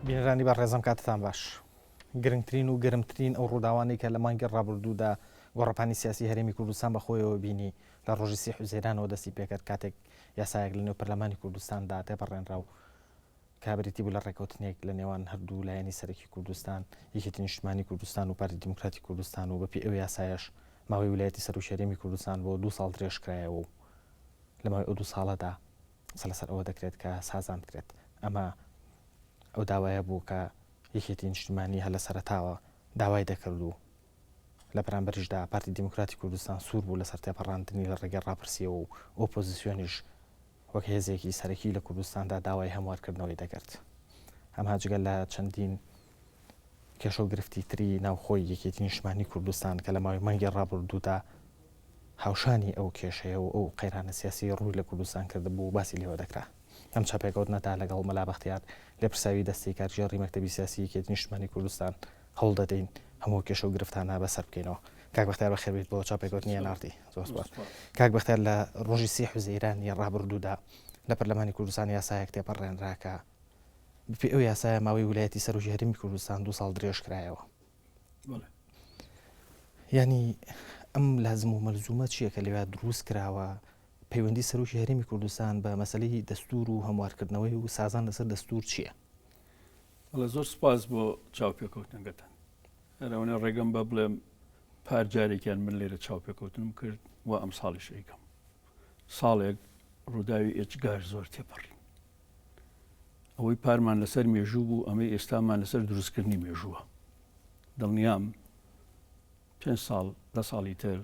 بینەرانی بە ڕێزەم کاتتان باش. گرنگترین و گەرمترین ئەو ڕووداوانەی کە لە مانگی ڕابردوودا گۆڕەپانی سیاسی هەرێمی کوردستان بەخۆیەوە بینی لە ڕۆژی 30 حوزەیرانەوە دەستی پێکرد کاتێک یاسایەک لە نێو پەرلەمانی کوردستاندا تێپەڕێنرا و کابریتی بوو لە ڕێکەوتنێک لە نێوان هەردوو لایەنی سەرەکی کوردستان، یەکێتی نیشتمانی کوردستان و پارتی دیموکراتی کوردستان و بەپێی ئەو یاسایەش ماوەی ویلایەتی سەر و هەرێمی کوردستان بۆ 2 ساڵ درێژکرایەوە و لە ماوەی ئەو 2 ساڵەدا سەرلەسەر ئەوە دەکرێت کە سازان بکرێت. ئەمە ئەو داوایە بوو کە یەکێتی نیشتمانی هە لە سەرەتاوە داوای دەکرد و لە بەرامبەریشدا پارتی دیموکراتی کوردستان سوور بوو لەسەر تێپەڕاندنی لە ڕێگەی ڕاپرسیەوە و ئۆپۆزیسیۆنیش وەک هێزێکی سەرەکی لە کوردستاندا داوای هەموارکردنەوەی دەکرد. ئەمە جگەل لە چەندین کێشە و گرفتی تری ناوخۆی یەکێتی نیشتمانی کوردستان کە لە ماوەی مانگی ڕابردوودا هاوشانی ئەو کێشەیە و ئەو قەیرانە سیاسی ڕووی لە کوردستان کرد بوو باسی لێوە دەکرا. ئەم چاوپێکەوتنەدا لەگەڵ مەلا بەختیار لێپرسراوی دەستەی کارگێڕی مەکتەبی سیاسی یەکێتی نیشتمانی کوردستان هەوڵ دەدەین هەموو کێشە و گرفتانە بەسەر بکەینەوە. کاک بەختیار بەخێربێت بۆ چاوپێکەوتنی ناردی. کاک بەختیار لە ڕۆژی 30 حوزەیرانی ڕابردوودا لە پەرلەمانی کوردستان یاسایەک تێپەڕێنرا کە بەپێی ئەو یاسایە ماوەی ویلایەتی سەر و هەرێمی کوردستان 2 ساڵ درێژکرایەوە. یعنی ئەم لازم و مەلزومە چییە کە لەوێ دروست کراوە پەیوەندی سەر و هەرێمی کوردستان بە مەسەلەی دەستور و هەموارکردنەوەی و سازان لەسەر دەستور چییە؟ زۆر سپاس بۆ چاوپێکەوتنەکەتان. هەرەوەنە ڕێگەم بە بڵێم پارجارێکیان من لێرە چاوپێکەوتنم کرد و ئەم ساڵیش ئەیکەم. ساڵێک ڕووداوی ئێجگار زۆر تێپەڕین. ئەوەی پارمان لەسەر مێژوو بوو ئەمەی ئێستامان لەسەر دروستکردنی مێژووە. دڵنیام 5 ساڵ 10 ساڵی تر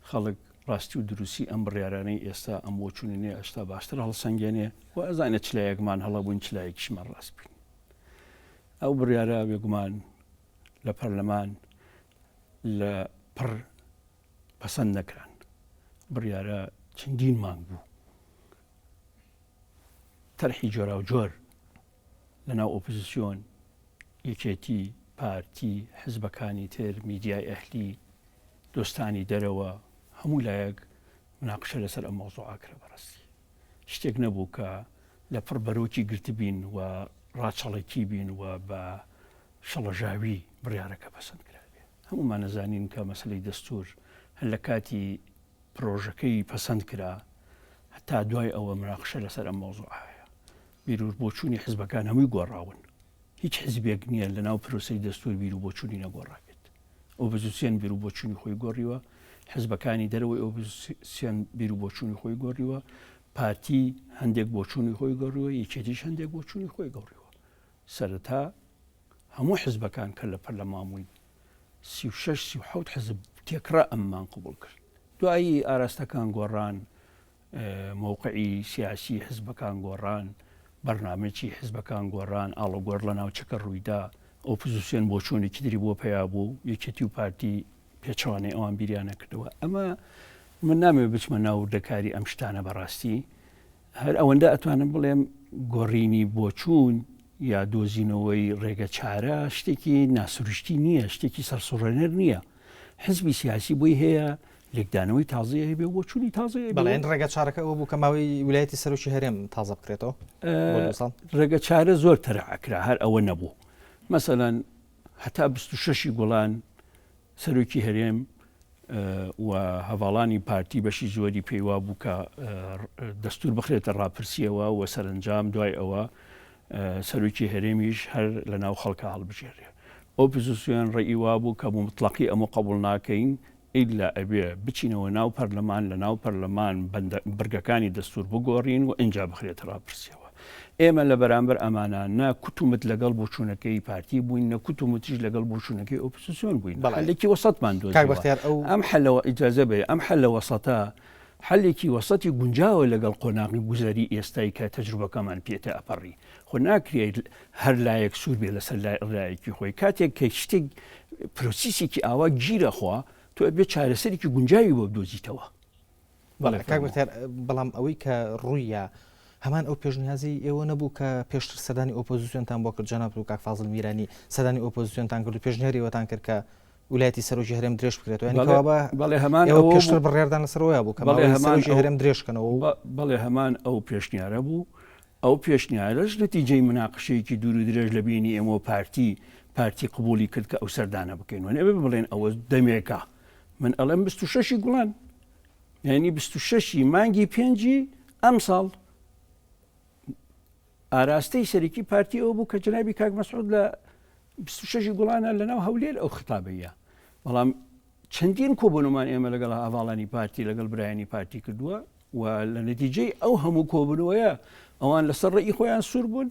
خەڵک ڕاستی و دروستی ئەم بڕیارانەی ئێستا ئەم بۆچوونێ ئەشتا باشتر هەڵسەنگێنێ و ئەزانێت چلایەکمان هەڵەبووین چلایەکیشمان ڕاست بین. ئەو بڕیارە بێگومان لە پەرلەمان لە پڕ پەسەند نەکران. بڕیارە چەندین مانگ بوو. تەرحی جۆرا و جۆر لەناو ئۆپۆزیسیۆن، یەکێتی، پارتی، حزبەکانی تر، میدیای ئەهلی، دۆستانی دەرەوە هەموو لایەک مناقشە لەسەر ئەم مەوزوعا کرا بەڕاستی. شتێک نەبوو کە لە پڕ بەرۆکی گرتبین و ڕاچەڵێکی بین و بە شەڵەژاوی بڕیارەکە پەسەند کرابێ. هەمومان نەزانین کە مەسەلەی دەستور هەر لە کاتی پرۆژەکەی پەسەند کرا هەتا دوای ئەوە مناقشە لەسەر ئەم مەوزوعایە. بیرور بۆچوونی حزبەکان هەمووی گۆڕاون. هیچ حزبێک نییە لە ناو پرۆسەی دەستور بیر و بۆچوونی نەگۆڕابێت. ئۆپۆزیسیۆن بیر و بۆچوونی خۆی گۆڕیوە، حزبەکانی دەرەوەی ئۆپۆزیسیۆن بیر و بۆچوونی خۆی گۆڕیوە، پارتی هەندێک بۆچوونی خۆی گۆڕیوە، یەکێتیش هەندێک بۆچوونی خۆی گۆڕیوە. سەرەتا هەموو حزبەکان کە لە پەرلەمامووی 36-37 حزب تێکرا ئەممان قبول کرد. دوایی ئاراستەکان گۆڕان، موقعی سیاسی حزبەکان گۆڕان، بەرنامەی حزبەکان گۆڕان، ئاڵۆگۆڕ لە ناوچەکە ڕوویدا، ئۆپۆزیسیۆن بۆچوونێکی تری بۆ پیا بوو، یەکێتی و پارتی پێچەوانەی ئەوان بیریانە کردەوە. ئەمە من نامەوێت بچمە ناوردەکاری ئەم شتانە بەڕاستی. هەر ئەوەندە ئەتوانم بڵێم گۆڕینی بۆچوون یا دۆزینەوەی ڕێگە چارە شتێکی ناسروشتی نییە، شتێکی سەرسوڕێنەر نییە. حزبی سیاسی بۆی هەیە لێکدانەوەی تازەیە هەبێ و بۆچوونی تازەیە. بەڵێن ڕێگە چارەکە ئەوە بوو کە ماوەی ویلایەتی سەر و هەرێم تازە بکرێتەوە. ڕێگە چارە زۆر تەرعکرا، هەر ئەوە نەبوو. مەسەلەن هەتا 26 گوڵان سەرۆکی هەرێم و هەواڵانی پارتی بەشی زۆری پێیوا بوو کە دەستور بخرێتە ڕاپرسیەوە و سەرنجام دوای ئەوە سەرۆکی هەرێمیش هەر لە ناو خەڵکە هەڵبژێرێ. ئۆپۆزیسیۆن ڕێیوا بوو کە بوو مطلقی ئەمە قبول ناکەین ئیلا ئەبێ بچینەوە ناو پەرلەمان، لە ناو پەرلەمان برگەکانی دەستور بگۆڕین و ئینجا بخرێتە ڕاپرسیەوە. ئێمە لە بەرامبەر ئەمانە نا کوتومت لەگەڵ بۆچوونەکەی پارتی بووین، نە کوتومتیش لەگەڵ بۆچوونەکەی ئۆپۆزیسیۆن بووین. حەلێکی وەسەطمان دۆزیوە. ئەم حەلەوە ئیجازە بێ ئەم حەل لە وەسەطە حەلێکی وەسەطی گونجاوە لەگەڵ قۆناغی گوزەری ئێستای کە تەجروبەکەمان پێتە ئەپەڕی. خۆ ناکرێت هەر لایەک سوور بێ لەسەر لایەکی خۆی. کاتێک کە شتێک پرۆسیسێکی ئاوا گیرە خوا تۆ ئەبێ چارەسەرێکی گونجاوی بۆ بدۆزیتەوە. بەڵام ئەوەی کە ڕوویە هەمان ئەو پێشنیازی ئێوە نەبوو کە پێشتر سەدانی ئۆپۆزیسیۆنتان بۆ کرد جەناب و کاک فازڵ میرانی سەدانی ئۆپۆزیسیۆنتان کرد و پێشنیاریەوەتان کرد کە ویلایەتی سەر و هەرێم درێژ بکرێتەوە. بەڵێ هەمان ئەو پێشتر بڕێردان لەسەرەوەی بوو کە هەرێم درێژکەنەوە. بەڵێ هەمان ئەو پێشنیارە بوو ئەو پێشنیارش نەتیجەی مناقشەیەکی دوور و درێژ لە بینی ئێمە پارتی قبولی کرد کە ئەو سەردانە بکەین و نەبێ بڵێن ئەوە دەمێکە من ئەڵێم 26 گوڵان یعنی 26 مانگی 5 ئەم ساڵ ئاراستەی سەرەکی پارتی ئەو بوو کە جنابی کاک مەسعود لە 26 گوڵانە لەناو هەولێر ئەو خطابەیە بەڵام چەندین کۆبوونمان ئێمە لەگەڵ ئاڤاڵانی پارتی لەگەڵ برایانی پارتی کردووە و لە نەتیجەی ئەو هەموو کۆبوونەوەیە ئەوان لەسەر ڕێی خۆیان سوور بوون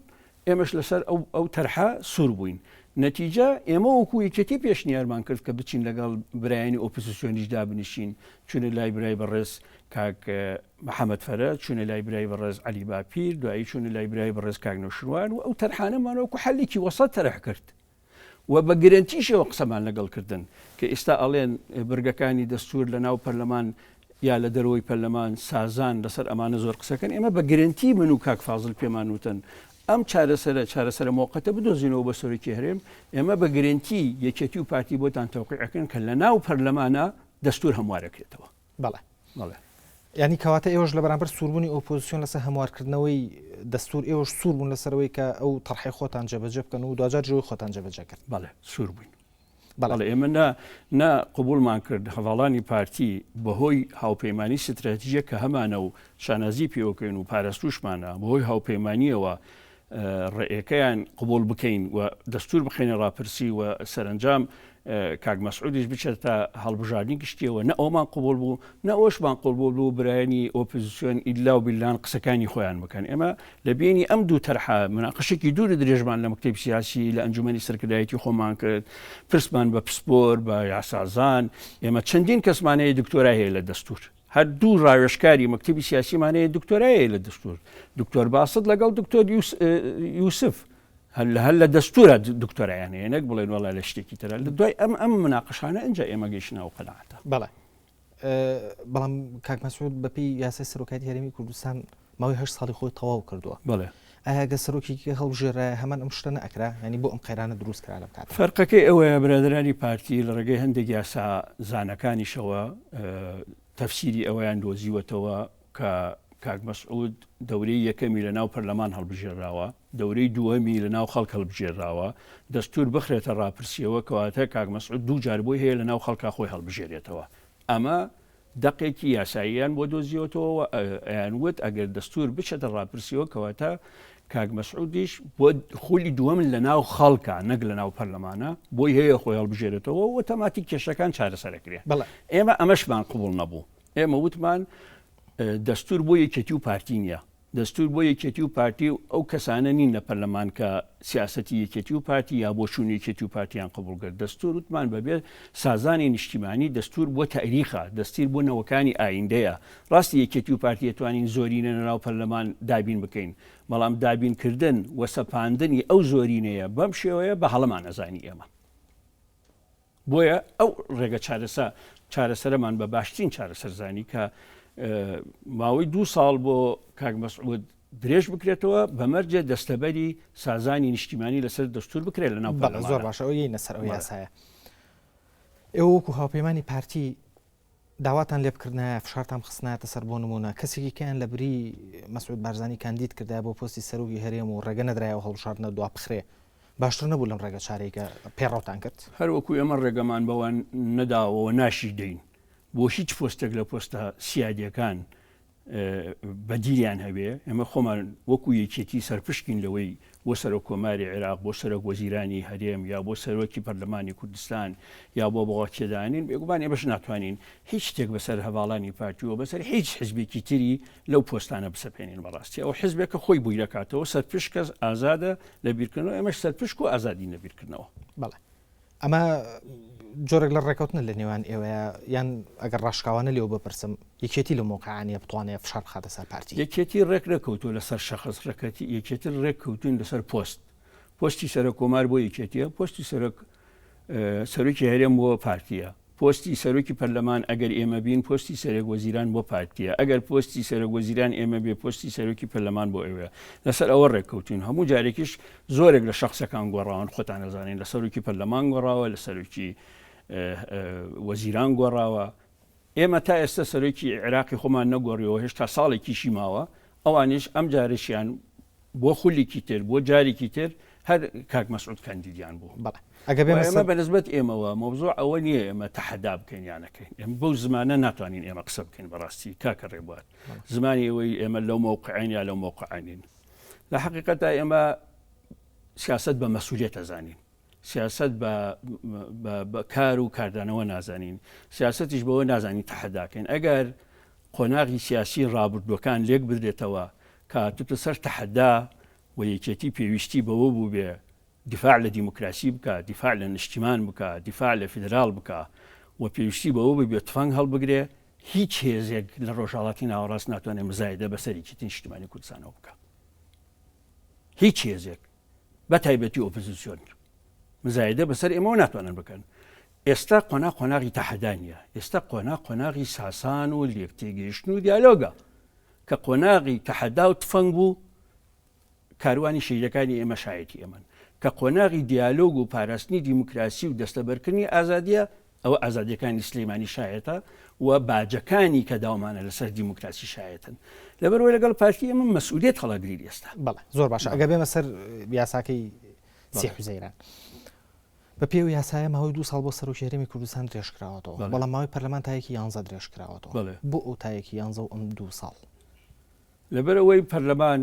ئێمەش لەسەر ئەو تەرحە سوور بووین نەتیجە ئێمە وەکو یەکێتی پێشنیارمان کرد کە بچین لەگەڵ برایانی ئۆپۆزیسیۆنیش دابنیشین چونە لای برای بەڕێز کاک محەممەد فەرە چونە لای برای بەڕێز عەلی باپیر دوایی چونە لای برای بەڕێز کاک نەوشروان و ئەو تەرحانەمان وەکو حەلێکی وەسەط تەرح کرد و بە گرنتیشەوە قسەمان لەگەڵ کردن کە ئێستا ئەڵێن بەرگەکانی دەستور لە ناو پەرلەمان یا لە دەرەوەی پەرلەمان سازان لەسەر ئەمانە زۆر قسەکەن ئێمە بە گرنتی من و کاک فازڵ پێمان وتن ئەم چارەسەرە موقەتە بدۆزینەوە بە سەرۆکی هەرێم ئێمە بە گرنتی یەکێتی و پارتی بۆتان تەوقیعەکەن کە لە ناو پەرلەمانە دەستور هەموارەکرێتەوە بەڵێ ینی کەواتە ئێوەش لە بەرامبەر سووربوونی ئۆپۆزیسیۆن لەسەر هەموارکردنەوەی دەستور ئێوەش سوور بوون لەسەرەوەی کە ئەو تەرحی خۆتان جێبەجێ بکەن و دوجار جۆی خۆتان جێبەجێ کرد بەڵێ سوور بووین بەڵێ ئێمە نا قبولمان کرد هەواڵانی پارتی بەهۆی هاوپەیمانی ستراتیژیە کە هەمانە و شانازی پێوەکەین و پاراستوشمانە بەهۆی هاوپەیمانیەوە ڕێیەکەیان قبول بکەین و دەستور بخێنە ڕاپرسی و سەرنجام کاک مەسعودیش بچێتە هەڵبژاردننی گشتیەوە نە ئەومان قبول بوو نە ئەوشمان قبول بوو برایانی ئۆپۆزیسیۆن ئیلا و بیلان قسەکانی خۆیان بکەن ئێمە لە بینی ئەم دوو تەرحە مناقشێکی دوور درێژمان لە مەکتەبی سیاسی لە ئەنجومەنی سەرکردایەتی خۆمان کرد پرسمان بە پسپۆر بە یاسازان ئێمە چەندین کەسمانەیە دکتۆرای هەیە لە دەستور هەر دوو ڕاوێژکاری مەکتەبی سیاسیمانەیە دکتۆرایە لە دەستور دکتۆر باسط لەگەڵ دکتۆر یوسف هەر لە دەستورە دکتۆرایان هەیە نەک بڵێن وەڵا لە شتێکی ترە لە دوای ئەم مناقشانە ئەنجا ئێمە گەیشتنەوە قەناعەتە بەڵێ بەڵام کاک مەسعود بەپێی یاسای سەرۆکایەتی هەرێمی کوردستان ماوەی 8 ساڵی خۆی تەواو کردووە بەڵێ ئایا گە سەرۆکێکی هەڵبژێرە هەمان ئەم شتە نەئەکرا ینی بۆ ئەم قەیرانە دروست کرا لە کات فەرقەکەی ئەوەیە برادرانی پارتی لە ڕێگەی هەندێک یاسا زانەکانیشەوە تەفسیری ئەوەیان دۆزیوەتەوە کە کاک مەسعود دەورەی یەکەمی لە ناو پەرلەمان هەڵبژێراوە دەورەی دووەمی لە ناو خەڵک هەڵبژێراوە دەستور بخرێتە ڕاپرسیەوە کەواتە کاک مەسعود دوو جار بۆی هەیە لە ناو خەڵکا خۆی هەڵبژێرێتەوە ئەمە دقێکی یاساییان بۆ دۆزیەوەتەوە ئەیانوت ئەگەر دەستور بچێتە ڕاپرسیەوە کەواتە کاک مەسعودیش بۆ خولی دووەم لە ناو خەڵکە نەک لە ناو پەرلەمانە بۆی هەیە خۆی هەڵبژێرێتەوە و تەماتی کێشەکان چارەسەرەکرێت ئێمە ئەمەشمان قبول نەبوو ئێمە وتمان دەستور بۆ یەکێتی و پارتی نیە دەستور بۆ یەکێتی و پارتی و ئەو کەسانە نین لە پەرلەمان کە سیاسەتی یەکێتی و پارتی یا بۆ چوون یەکێتی و پارتیان قبول کرد دەستور وتمان بەبێت سازانی نیشتیمانی دەستور بۆ تاریخە دەستور بۆ نەوەکانی ئایندەیە ڕاستی یەکێتی و پارتی توانین زۆرینە لەناو پەرلەمان دابین بکەین بەڵام دابینکردن و سەپاندنی ئەو زۆرینەیە بەم شێوەیە بە هەڵەمان نەزانی ئێمە بۆیە ئەو ڕێگە چارەسەرمان بە باشترین چارەسەرزانی کە ماوەی 2 ساڵ بۆ کاک مەسعود درێژ بکرێتەوە بەمەرجە دەستەبەری سازانی نیشتیمانی لەسەر دەستور بکرێت لە ناو زۆر باشە ئەوی نەسەر ئەو یاسایە ئێوە وەکو هاوپەیمانی پارتی داواتان لێ بکردنایە فشارتان خستنایەتە سەر بۆ نمونە کەسێکی کەیان لە بری مەسعود بارزانی کاندید کردای بۆ پۆستی سەرۆکی هەرێم و ڕێگە نەدرایەوە هەڵبژاردنە دوا بخرێ باشتر نەبوو لەم ڕێگە چارێکە پێڕاوتان کرد هەروەکو ئێمە ڕێگەمان بەوان نەداوەوە ناشی دەین بۆ هیچ پۆستێک لە پۆستە سیادیەکان بەدیریان هەبێ ئێمە خۆمان وەکو یەکێتی سەرپشکین لەوەی بۆ سەرۆک کۆماری عێراق بۆ سەرۆک وەزیرانی هەرێم یا بۆ سەرۆکی پەرلەمانی کوردستان یا بۆ بەڵاتێدانین بێگومان ئێمەش ناتوانین هیچ شتێک بەسەر هەواڵانی پارتیوە بەسەر هیچ حزبێکی تری لەو پۆستانە بسەپێنین بەڕاستی ئەو حزبێکە خۆی بووی دەکاتەوە سەرپشک کەس ئازادە لە بیرکردنەوە ئێمەش سەرپشک و ئازادی لە بیرکردنەوە بەڵێ ئەمە جۆرێک لە ڕێکەوتنە لە نێوان ئێوەیە یان ئەگەر ڕاشکاوانە لێو بپرسم یەکێتی لە مۆقعانیە بتوانێت فشار بخاتە سەر پارتی یەکێتی ڕێک نەکەوتووە لەسەر شەخص ڕێکەتی یەکێتر ڕێککەوتون لەسەر پۆستی سەرۆک کۆمار بۆ یەکێتیە پۆستی سەرۆکی هەرێم بۆ پارتیە پۆستی سەرۆکی پەرلەمان ئەگەر ئێمە بین پۆستی سەرۆک وەزیران بۆ پارتیە ئەگەر پۆستی سەرۆک وەزیران ئێمە بێ پۆستی سەرۆکی پەرلەمان بۆ ئێوە لەسەر ئەوە ڕێککەوتون هەموو جارێکیش زۆرێک لە شخصەکان گۆڕاون خۆتان نەزانین لە سەرۆکی پەرلەمان گۆڕاوە لە سەرۆکی وەزیران گۆڕاوە ئێمە تا ئێستا سەرۆکی عێراقی خۆمان نەگۆڕیەوە هێشتا ساڵێکیشی ماوە ئەوانش ئەم جارشیان بۆ خولێکی تر بۆ جارێکی تر هەر کاک مەسعود کاندیدیان بوو. ئێمە بەنسبەت ئێمەوە مۆزوع ئەوە نییە ئێمە تەحەدا بکەین یانەکەین، ئێمە بەو زمانە ناتوانین ئێمە قسە بکەین بەڕاستی کاکە ڕێبوار زمانی ئەوەی ئێمە لەو موقعین یا لەو موقعانین. لە حقیقەتە ئێمە سیاست بە مەسئولیت ئەزانین، سیاست بە کار و کاردانەوە نازانین، سیاستیش بەوە نازانین تەحەداکەین. ئەگەر قۆناغی سیاسی ڕابردووەکان لێک بدرێتەوە کاتتە سەر تەحەدا و یەکێتی پێویستی بەوە بوو بێ دیفاع لە دیموکراسی بکە، دیفاع لە نیشتیمان بکە، دیفاع لە فیدرال بکە و پێویستی بەوە بێ تفەنگ هەڵبگرێ، هیچ هێزێک لە ڕۆژهەڵاتی ناوەڕاست ناتوانێت مزایدە بەسەرێکی نیشتیمانی کوردستانەوە بکە. هیچ هێزێک بە تایبەتی ئۆپۆزیسیۆن مزایدە بەسەر ئێمەوە ناتوانن بکەن. ئێستا قۆناغی تەحەدانیە، ئێستا قۆناغی ساسان و لێکتێگەیشتن و دیالۆگە کە قۆناغی تەحەدا و تفەنگ بوو کاروانی شەیدەکانی ئێمە شایەتی ئێمەن، کە قۆناغی دیالۆگ و پاراستنی دیموکراسی و دەستەبەرکردنی ئازادیە ئەوە ئازادیەکانی سلەیمانی شایەتە و باجەکانی کە داوامانە لەسەر دیموکراسی شایەتن. لەبەرەوەی لەگەڵ پارتی ئێمە مەسئولیت هەڵەگرین ئێستا. بەڵێ زۆر باشە. ئەگە بێمە سەر یاساکەی سی حوزەیران بە پێوی یاسایە ماوەی 2 ساڵ بۆ سەرۆکی هەرێمی کوردستان درێژکراوەتەوە، بەڵام ماوەی پەرلەمان تایەکی 11 درێژکراوەتەوە. بۆ ئەو تایەکی 11 و ئەم 2 ساڵ لەبەرەوەی پەرلەمان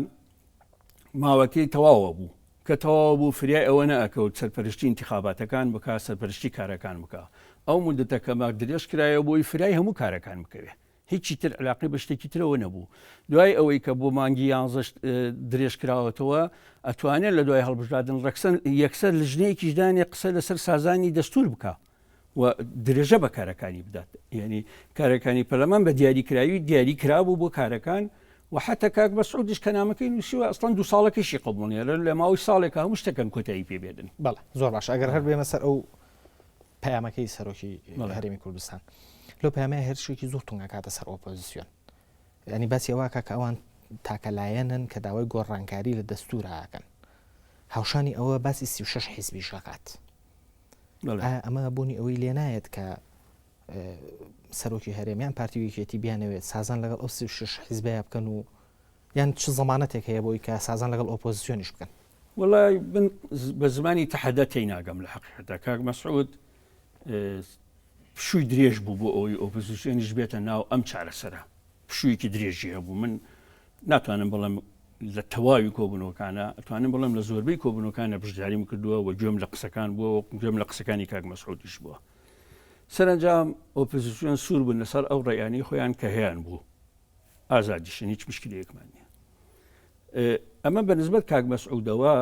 ماوەکەی تەواوە بوو کە تەواو بوو فریای ئەوە نەئەکەوت سەرپەرشتی انتخاباتەکان بکە، سەرپەرشتی کارەکان بکە. ئەو مودەتەکەمە درێژ کرایە بۆی فریای هەموو کارەکان بکەوێ، هیچی تر علاقی بە شتێکی ترەوە نەبوو. دوای ئەوەی کە بۆ مانگی 11 درێژ کراوەتەوە ئەتوانێت لە دوای هەڵبژاردن یەکسەر لژنەیەکیشدانی قسە لەسەر سازانی دەستور بکە و درێژە بە کارەکانی بدات. یعنی کارەکانی پەرلەمان بە دیاریکراوی دیاری کرابوو بۆ کارەکان و حتا کاک بەسعودیش کە نامەکەی نووسیوە ئەسڵەن 2 ساڵەکەیشی قبوڵنیە لە ماوەی ساڵێکە هەموو شتەکەم کۆتایی پێبێدن. بەڵێ زۆر باش. ئەگەر هەر بێمە سەر ئەو پەیامەکەی سەرۆکی هەرێمی کوردستان، لەو پەیامەیە هەر شتێکی زۆر تونگە کاتە سەر ئۆپۆزیسیۆن، ینی باسی ئەوە کە ئەوان تاکەلایەنن کە داوای گۆڕانکاری لە دەستور هاکەن، هاوشانی ئەوە باسی 36 حیزبیش دەکات. ئەمە بوونی ئەوەی لێ نایەت کە سەرۆکی هەرێمیان پارتیویەکێتی بیانەوێت سازان لەگەڵ ئەو 36 حیزبەیە بکەن و یان چ زەمانەتێک هەیە بۆی کە سازان لەگەڵ ئۆپۆزیسیۆنیش بکەن؟ وەڵای بە زمانی تەحەدا تێی ناگەم لە حەقیقەتە. کاک مەسعود پشووی درێژ بوو بۆ ئەوەی ئۆپۆزیسیۆنیش بێتە ناو ئەم چارەسەرە، پشوویەکی درێژی هەبوو. من ناتوانم بڵێم لە تەواوی کۆبوونەوەکانە، ئەتوانم بڵێم لە زۆربەی کۆبوونەوەکانە بژداریم کردووە و گوێم لە قسەکان بووە، گوێم لە قسەکانی کاک مەسعودیش بووە. سەرنجام ئۆپۆزیسیۆن سوور بوون لەسەر ئەو ڕێیانی خۆیان کە هەیەیان بوو، ئازادیشن هیچ مشکلەیەکمان نییە. ئەمە بەنسبەت کاک مەسعودەوە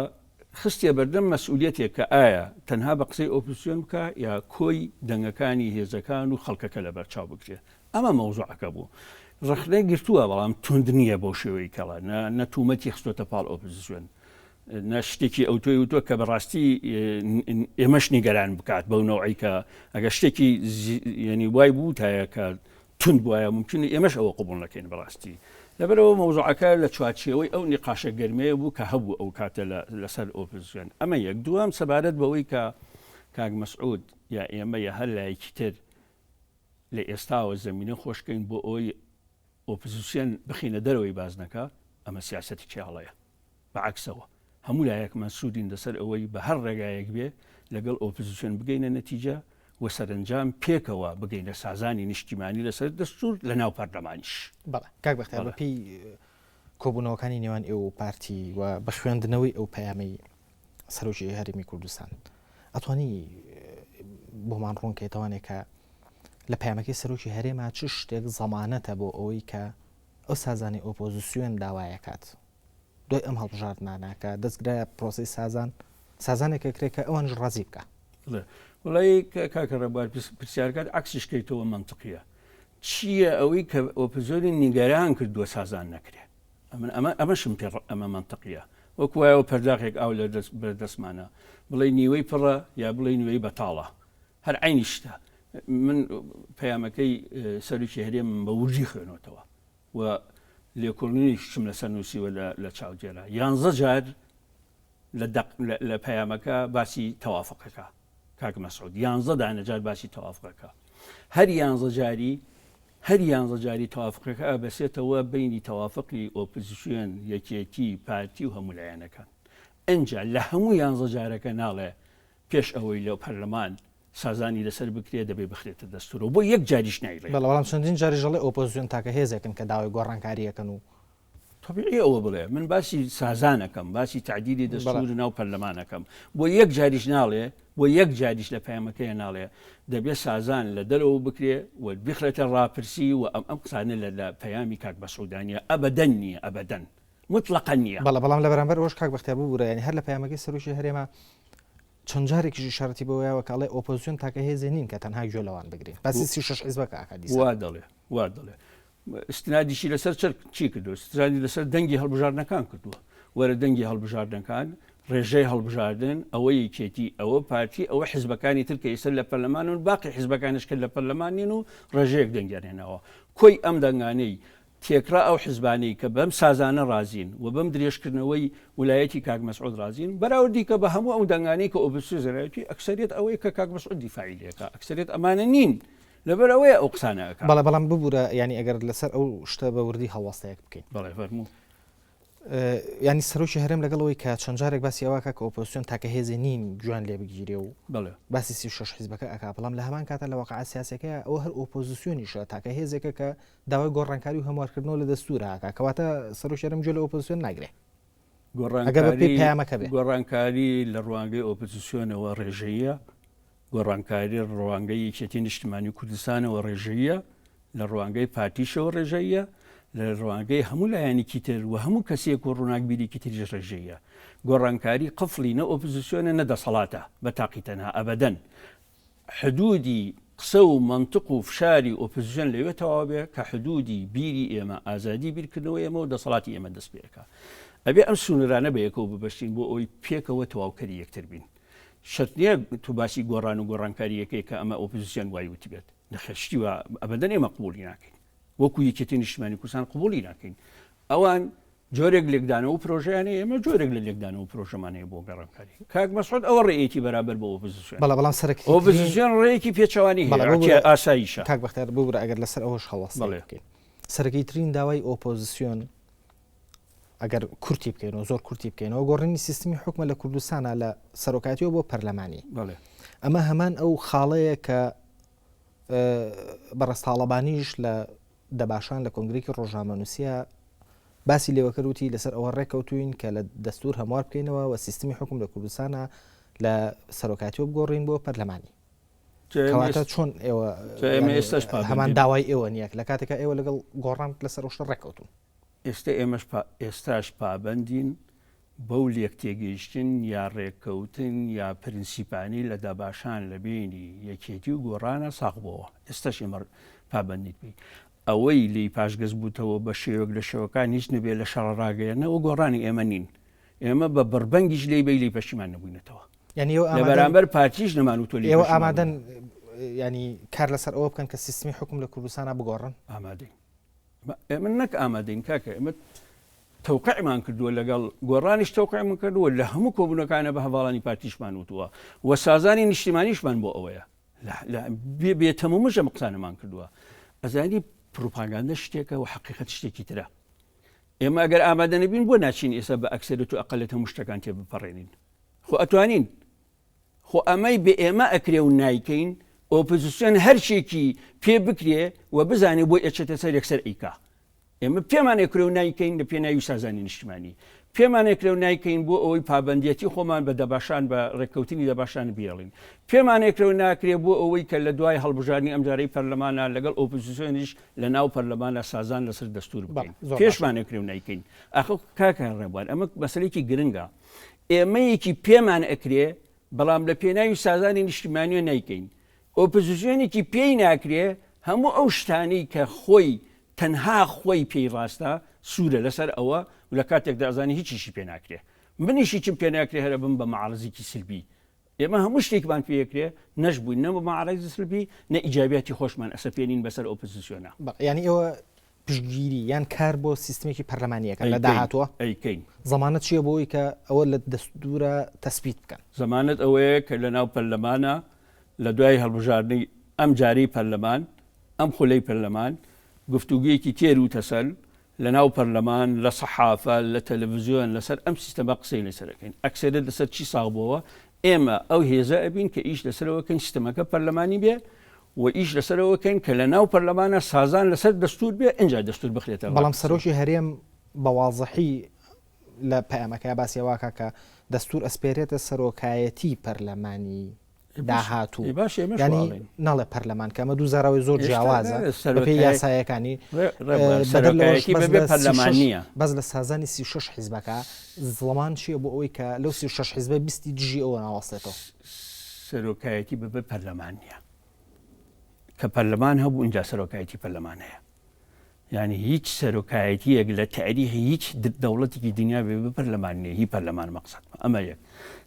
خستیە بەردەم مەسئولیەتێک کە ئایا تەنها بە قسەی ئۆپۆزیسیۆن بکە یا کۆی دەنگەکانی هێزەکان و خەڵکەکە لەبەرچاو بکرێت. ئەمە مەوزوعەکە بوو. ڕخنەی گرتووە بەڵام تند نییە بۆ شێوەی کەڵە، نە تومەتی خستۆتە پاڵ ئۆپۆزیسیۆن، نە شتێکی ئەوتۆی وتۆ کە بەڕاستی ئێمەش نیگەران بکات بەو نەوعی کە ئەگە شتێکی ینی وای بوو تایە کە تند بواە ممکنە ئێمەش ئەوە قبول نەکەین بەڕاستی. لەبەرەوە مەوزوعەکە لە چوارچێوەی ئەو نیقاشە گەرمەیە بوو کە هەبوو ئەو کاتە لەسەر ئۆپۆزیسیۆن. ئەمە یەک. دووەم سەبارەت بەوەی کە کاک مەسعود یا ئێمە یا هەر لایەکی تر لە ئێستاوە زەمینە خۆشکەین بۆ ئەوی ئۆپۆزیسیۆن بخینە دەرەوەی بازنەکە، ئەمە سیاسەتی کێڵەیە. بەعکسەوە هەموو لایەکمان سوودین لەسەر ئەوەی بە هەر ڕێگایەک بێ لەگەڵ ئۆپۆزیسیۆن بگەینە نەتیجە و سەرنجام پێکەوە بگەینە سازانی نیشتیمانی لەسەر دەستور لە ناو پەرلەمانیش. بەڵێ کاک بەختیار بەپێی کۆبوونەوەکانی نێوان ئێوە و پارتی و بە خوێندنەوەی ئەو پەیامەی سەرۆکی هەرێمی کوردستان ئەتوانی بۆمان ڕوونکەیتەوانێک کە لە پەیامەکەی سەرۆکی هەرێما چ شتێک زەمانەتە بۆ ئەوەی کە ئەو سازانی ئۆپۆزیسیۆن داوایەکات دوای ئەم هەڵبژاردنانە کە دەستگرایە پرۆسی سازانێکە کرێت کە ئەوانش ڕازی بکە؟ وڵی کاکە ڕێبوار پرسیارکات عکسیش کەیتەوە منطقیە. چییە ئەوەی کە ئۆپۆزیسیۆنی نیگەران کردووە سازان نەکرێت؟ ئەمەشم پێ ئەمە منطقیە. وەکو وایەوە پەرداخێک ئاو لە بەردەستمانە بڵێ نیوەی پڕە یا بڵێ نیوەی بەتاڵە، هەر عینی شتە. من پەیامەکەی سەرۆکی هەرێم بە ورجی خوێنەوەتەوە و لێکۆڵینیشم لەسەر نووسیوە لە چاوجێرە 11 جار لە پەیامەکە باسی تەوافقەکە کاک مەسعود 11 دانەجار باسی تەوافقەکە، هەر 11 جاری هەر یانزە جاری تەوافقەکە بەسێتەوە بینی تەوافقی ئۆپۆزیسیۆن یەکێتی پارتی و هەمولایەنەکان ئەنجا لە هەموو یانزە جارەکە ناڵێ پێش ئەوەی لەو پەرلەمان سازانی لەسەر بکرێ دەبێ بخرێتە دەستورەوە بۆ یەک جاریش نایڵێ بەڵام چەندین جاری ژەڵێ ئۆپۆزیسیۆن تاکە هێزێکن کە داوای گۆڕانکاریەکەن و طبیعی ئەوە بڵێ من باسی سازانەکەم باسی تعدیلی دەستور ناو پەرلەمانەکەم بۆ یەک جاریش ناڵێ بۆ یەک جاریش لە پەیامەکەیە ناڵێ دەبێت سازان لە دەرەوە بکرێ و بخرێتە ڕاپرسی و ئەم قسانە لە پەیامی کاک بەسعودانیە ئەبەدەن نییە ئەبەدەن مطلقاً نییە بەڵام لە بەرامبەر ئەوەش کاک بەختیار بوو ینی هەر لە پەیامەکەی سەرۆکی هەرێمە چەند جارێکیشی شارەتی بەوەیەوە کاڵێ ئۆپۆزیسیۆن تاکە هێزێ نین کە تەنها گوێ لەوان بگرین باسی 36 حیزبەکە ئاکادی وا دەڵێ استنادیشی لەسەر چی کردو استنادی لەسەر دەنگی هەڵبژاردنەکان کردووە وەرە دەنگی هەڵبژاردنەکان ڕێژەی هەڵبژاردن ئەوەی کێتی ئەوە پارتی ئەوە حیزبەکانی تر کە ئێستا لە پەرلەمان و باقی حیزبەکانش کە لە پەرلەمانین و ڕێژەیەک دەنگێنێنەوە کۆی ئەم دەنگانەی تێکرا ئەو حیزبانەی کە بەم سازانە رازین و بەم درێژکردنەوەی ویلایەتی کاک مەسعود رازین بەراوردی کە بە هەموو ئەو دەنگانەی کە ئۆپۆزیسیۆن زەرایەتی ئەکسەریەت ئەوەی کە کاک مەسعود دیفاعی لێکە ئەکسەریەت ئەمانە نین لەبەر ئەوەیە ئەو قسانەکە بەڵام ببوورە ینی ئەگەر لەسەر ئەو شتە بە وردی هەڵواستەیەک بکەین بەڵێ فەرموو ینی سەرۆکی هەرێم لەگەڵەوەی کە چەند جارێک باسی ئەوە کە ئۆپۆزیسیۆن تاکە هێزی نین گوێیان لێ بگیرێ و بەڵێ باسی 36 حیزبەکە ئەکا بەڵام لە هەمان کاتە لە واقعە سیاسەکەیە ئەوە هەر ئۆپۆزیسیۆنیشە تاکە هێزێکە کە داوای گۆڕانکاری و هەموارکردنەوە لە دەستورەکە کەواتە سەرۆکی هەرێم گوێ لە ئۆپۆزیسیۆن ناگرێ گۆڕانکاری لە ڕوانگەی ئۆپۆزیسیۆنەوە ڕێژەیە گۆڕانکاری ڕوانگەی یەکێتی نیشتیمانی کوردستانەوە ڕێژەیە لە ڕوانگەی پارتیشەوە ڕێژەیە لە ڕوانگەی هەموو لایەنێکی تر و هەموو کەسێک و ڕووناکبیریکی تریش ڕێژەیە گۆڕانکاری قفلی نە ئۆپۆزیسیۆنە نەدەسەڵاتە بە تاقی تەنها ئەبەدەن حدودی قسە و منطق و فشاری ئۆپۆزیسیۆن لەوێ تەواو بێ کە حدودی بیری ئێمە ئازادی بیرکردنەوە ئێمە و دەسەڵاتی ئێمە دەست پێەکە ئەبێ ئەم سونورانە بە یەکەوە ببەشین بۆ ئەوی پێکەوە تەواوکەری یەکتر بین شەرت نییە تو باسی گۆڕان و گۆڕانکاریەکەی کە ئەمە ئۆپۆزیسیۆن وای وتی بێت نەخێشتی وە ئەبەدەن ئێمە قبولی ناکەین وەکو یەکێتی نیشتیمانی کوردستان قبولی ناکەین ئەوان جۆرێک لێکدانەوە پرۆژیانەیە ئێمە جۆرێک لە لێکدانەوە پرۆژەمانەیە بۆ گەڕانکاری کاک مەسعود ئەوە ڕێیەتی بەرابەر بە ئۆپۆزیسیۆن بەڵام ئۆپۆزیسیۆن ڕێیەکی پێچەوانی هەیە ئاساییشە کاک بەختیار ببوورە ئەگەر لەسەر ئەوەش هەڵاست بڵێکەین سەرەکەی ترین داوای ئۆپۆزیسیۆن ئەگەر کورتی بکەینەوە زۆر کورتی بکەینەوە گۆڕینی سیستمی حکومە لە کوردستانە لە سەرۆکاتیەوە بۆ پەرلەمانی ئەمە هەمان ئەو خاڵەیە کە بەڕستاڵەبانیش لە دەباشان لە کۆنگرێکی ڕۆژنامەنووسیە باسی لێوەکەوتی لەسەر ئەوە ڕێکەوتوین کە لە دەستور هەموار بکەینەوە و سیستمی حکوم لە کوردستانە لە سەرۆکاتیەوە بگۆڕین بۆ پەرلەمانی کەواتە چۆن ئێوە هەمان داوای ئێوە نییە لە کاتێکە ئێوە لەگەڵ گۆڕان لەسەر شتە ڕێکەوتون ئێستاش پابندین بەو لێک تێگەیشتن یا ڕێککەوتن یا پرینسیپانی لە داباشان لە بینی یەکێتی و گۆڕانە ساغبەوە ئێستاش ئێمە پابندیت بی ئەوەی لی پاشگەز بووتەوە بە شێوەک لە شەوەکان هیچ نەبێت لە شەڕ ڕاگەیەنەوە گۆڕانی ئێمە نین ئێمە بە بەربەنگیش لی بی لی پەشیمان نەبووینەتەوە لە بەرامبەر پارتیش نەمان و تۆ ئێوە ئامادەن ینی کار لەسەر ئەوە بکەن کە سیستمی حکوم لە کوردستانە بگۆڕن ئامادەین ئێمە نەک ئامادەین کاکە ئێمە تەوقعمان کردووە لەگەڵ گۆڕانیش تەوقعمان کردووە لە هەموو کۆبوونەکانە بە هەواڵانی پارتیشمان وتووە و سازانی نیشتیمانیشمان بۆ ئەوەیە بێتەمەمەژە قسانەمان کردووە ئەزانی پروپاگاندە شتێکە و حقیقەت شتێکی ترە ئێمە ئەگەر ئامادە نەبین بۆ ناچین ئێستا بە ئەکسەرەت و ئەقەلەت هەموو شتەکان تێ بپەڕێنین خۆ ئەتوانین خۆ ئەمەی بە ئێمە ئەکرێ و نایکەین ئۆپۆزیسیۆن هەرچێکی پێ بکرێ و بزانێ بۆ ئەچێتە سەر یەکسەر ئیکا ئێمە پێمانێکرێ و نایکەین لە پێناوی سازانی نیشتیمانی پێمانێکرێ و نایکەین بۆ ئەوەی پابندیەتی خۆمان بە دەباشان بە ڕێککەوتنی دەباشان بێڵین پێمانێکرێ و ناکرێ بۆ ئەوەی کە لە دوای هەڵبژاردننی ئەمجارەی پەرلەمانە لەگەڵ ئۆپۆزیسیۆنیش لە ناو پەرلەمانە سازان لەسەر دەستور بکەین پێشمانێکرێ و نایکەین ئاخۆ کاکان ڕێبوان ئەمە مەسەلێکی گرنگە ئێمەیەکی پێمان ئەکرێ بەڵام لە پێناوی سازانی نیشتیمانیە نایکەین ئۆپۆزیسیۆنێکی پێی ناکرێ هەموو ئەو شتانەی کە خۆی تەنها خۆی پێی ڕاستە سوورە لەسەر ئەوە و لە کاتێکدا ئەزانی هیچیشی پێ ناکرێ منیشی چم پێ ناکرێ هەرە بم بە مەعارەزێکی سلبی ئێمە هەموو شتێکمان پێکرێ نەشبووین نە بە مەعارەزی سلبی نە ئیجابیاتی خۆشمان ئەسەپێنین بەسەر ئۆپۆزیسیۆنە ینی ئێوە پشتگیری یان کار بۆ سیستمێکی پەرلەمانیەکە لە داهاتوە ئەیکەین زەمانەت چییە بۆی کە ئەوە لە دەستورە تەسبیت بکەن زەمانەت ئەوەیە کە لە ناو پەرلەمانە لە دوای هەڵبژاردننی ئەم جارەی پەرلەمان ئەم خولەی پەرلەمان گفتوگویەکی تێر و تەسەل لە ناو پەرلەمان لە سەحافە لە تەلەڤیزیۆن لەسەر ئەم سیستەمە قسەی لەسەرەکەین ئەکسەرێت لەسەر چی ساغبەوە ئێمە ئەو هێزە ئەبین کە ئیش لەسەرەوەکەین سیستەمەکە پەرلەمانی بێ و ئیش لەسەرەوەکەین کە لە ناو پەرلەمانە سازان لەسەر دەستور بێ ئەنج دەستور بخرێتەوە. بەڵام سەرۆکی هەرێم بەواضحی لە پەیامەکە باسیێواکە کە دەستور ئەسپێرێتە سەرۆکایەتی پەرلەمانی داهاتوو ینی ناڵێ پەرلەمان کەمە دوو زاراوی زۆر جیاوازە بەپێی یاسایەکانی پەرلەمانیە بەس لە سازانی 36 حیزبەکە زڵمان چیە بۆ ئەوەی کە لەو 36 حیزبە بیستی دژی ئەوە ناوەستێتەوە سەرۆکایەتی بەبێ پەرلەمانیە کە پەرلەمان هەبوو اینجا سەرۆکایەتی پەرلەمان هەیە یعنی هیچ سەرۆکایەتیەک لە تاریخی هیچ دەوڵەتێکی دنیا بێ پەرلەمان نیە هی پەرلەمان مەقسەد ئەمە یەک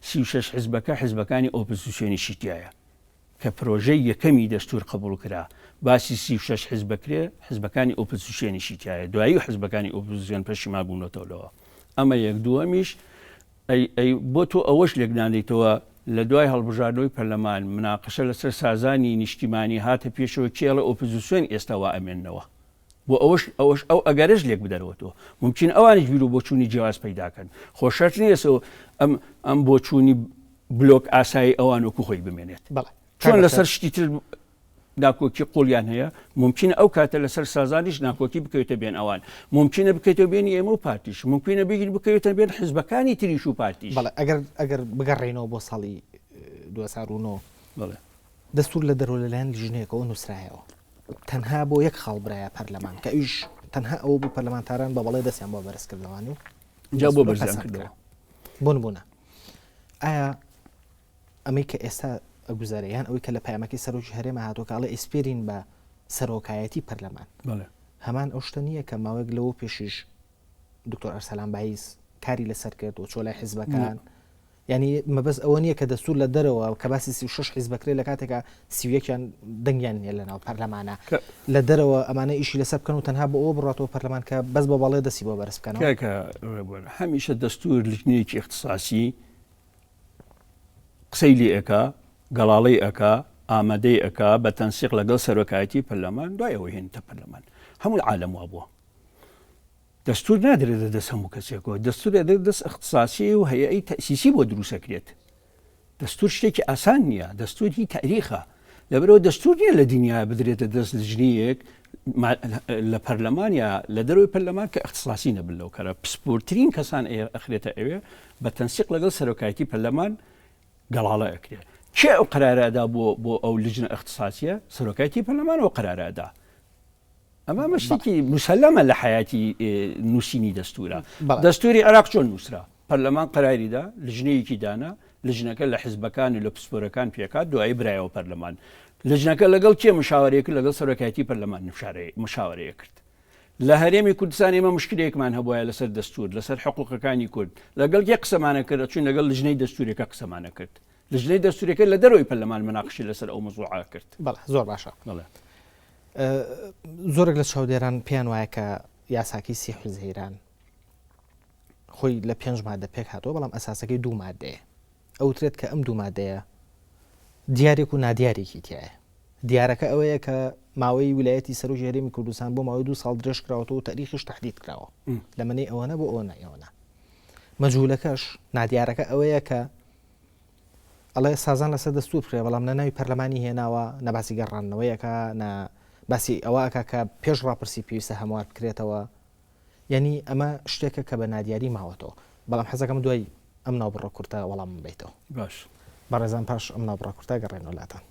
36 حیزبەکە حیزبەکانی ئۆپۆزیسیۆنی شتیایە کە پرۆژەی یەکەمی دەستور قبول کرا باسی 36 حیزبەکرێ حیزبەکانی ئۆپۆزیسیۆنی شتیایە دوایی حیزبەکانی ئۆپۆزیسیۆن پەشیما بوونەتەوەلەوە ئەمە یەک دووەمیش بۆ تۆ ئەوەش لێکدانیتەوە لە دوای هەڵبژاردنەوەی پەرلەمان مناقەشە لەسەر سازانی نیشتیمانی هاتە پێشەوە کێڵە ئۆپۆزیسیۆن ئێستاوا ئەمێننەوە بۆ ئەوەش ئەو ئەگەرش لێک بدەرەوەتەوە ممکن ئەوانش بیر و بۆچوونی جیاواز پەیداکەن خۆشەر نیەسەوە ئەم بۆچوونی بلۆک ئاسایی ئەوان وەکو خۆی بمێنێت چۆن لەسەر شتی تر ناکۆکی قوڵیان هەیە ممکنە ئەو کاتە لەسەر سازانیش ناکۆکی بکەوێتە بێن ئەوان ممکنە بکەیتەوە بێنی ئێمە و پارتیش ممکنە بگیر بکەوێتە بێن حیزبەکانی تریش و پارتیش ئەگەر بگەڕێنەوە بۆ ساڵی 2009 دەستور لە دەرەوە لەلایەن لیژنەیەکەوە نووسرایەوە تەنها بۆ یەک خاڵبرایە پەرلەمان کە ئیش تەنها ئەوە بوو پەرلەمانتاران بە بەڵێ دەستیان بۆ بەرزکردەوانی و جا بۆ بەرزیان کردەوە بوونە ئایا ئەمەی کە ئێستا ئەگوزارەیان ئەوەی کە لە پەیامەکەی سەرۆکی هەرێمە هاتووەکڵە ئیسپێرین بە سەرۆکایەتی پەرلەمان هەمان ئەو شتە نییە کە ماوەیەک لەوە پێشیش دکتۆر ئەرسەلان باییس کاری لەسەر کرد و چۆ لای حیزبەکان ینی مەبەست ئەوە نییە کە دەستور لە دەرەوە کە باسی 36 حیزبەکرێ لە کاتێکە سیویەکیان دەنگیان نیە لەناو پەرلەمانە لە دەرەوە ئەمانە ئیشی لەسەر بکەن و تەنها بە ئەوە بڕاتەوە پەرلەمان کە بەس بە بەڵێ دەستی بۆ بەرز بکەنەوە هەمیشە دەستور لیژنەیەکی اختصاسی قسەی لێ ئەکا گەڵاڵەی ئەکا ئامادەی ئەکا بە تەنسیق لەگەڵ سەرۆکایەتی پەرلەمان دوایەوە هێنتە پەرلەمان هەموو عالەم وا بووە دەستور نادرێتە دەست هەموو کەسێکەوە دەستور دەست اختصاسی و هەیەی تەسیسی بۆ دروستەکرێت دەستور شتێکی ئاسان نییە دەستور هی تاریخە لەبەرەوە دەستور نییە لە دنیا بدرێتە دەست لیژنەیەک لە پەرلەمان یا لە دەروی پەرلەمان کە اختصاسی نەبن لەو کارە پسپۆرترین کەسان ئەخرێتە ئەوێ بە تەنسیق لەگەڵ سەرۆکایەتی پەرلەمان گەڵاڵە ئەکرێت کێ ئەو قەرارەدا بۆ ئەو لیژنە اختصاسیە سەرۆکایەتی پەرلەمانەوە قەرارەدا ئەمە مەشتێکی مسلمە لە حیاتی نووسینی دەستورە دەستوری عێراق چۆن نووسرا پەرلەمان قەراریدا لیژنەیەکی دانا لیژنەکە لە حیزبەکان و لە پسپۆرەکان پێکات دوایی برایەوە پەرلەمان لیژنەکە لەگەڵ کێ مشاوەرەیە لەگەڵ سەرۆکایەتی پەرلەمان مشاوەرەیە کرد لە هەرێمی کوردستان ئێمە مشکلێکمان هەبووە لەسەر دەستور لەسەر حقوقەکانی کورد لەگەڵ یەک قسەمانە کرد چون لەگەڵ لیژنەی دەستورێکە قسەمانە کرد لیژنەی دەستورەکە لە دەرەوەی پەرلەمان مناقشی لەسەر ئەو مەزوعە کرد زۆر باشە زۆرێک لە چاودێران پێیان وایە کە یاساکی سی حوزەیران خۆی لە 5 مادە پێک هاتەوە بەڵام ئەساسەکەی 2 مادەیە ئەوترێت کە ئەم 2 مادەیە دیارێک و نادیارێکی تایە دیارەکە ئەوەیە کە ماوەی ویلایەتی سەرۆکی هەرێمی کوردستان بۆ ماوەی 2 ساڵ درێژ کراوەتەوە و تاریخیش تەحدید کراوە لە منەی ئەوەنە بۆ ئەوە نایەوەنە مەجهولەکەش نادیارەکە ئەوەیە کە ئەڵێ سازان لەسەر دەستور بکرێ بەڵام لە ناوی پەرلەمانی هێناوە نەباسی گەڕانەوەیەکە باسی ئەوەکە کە پێش ڕاپرسی پێویستە هەموار بکرێتەوە یعنی ئەمە شتێکە کە بە نادیاری ماوەتەوە بەڵام حەزەکەم دوای ئەم ناوبڕە کورتە وەڵام بیتەوە باش بەڕێزان پاش ئەم ناوبڕە کورتە گەڕێنەوە لاتان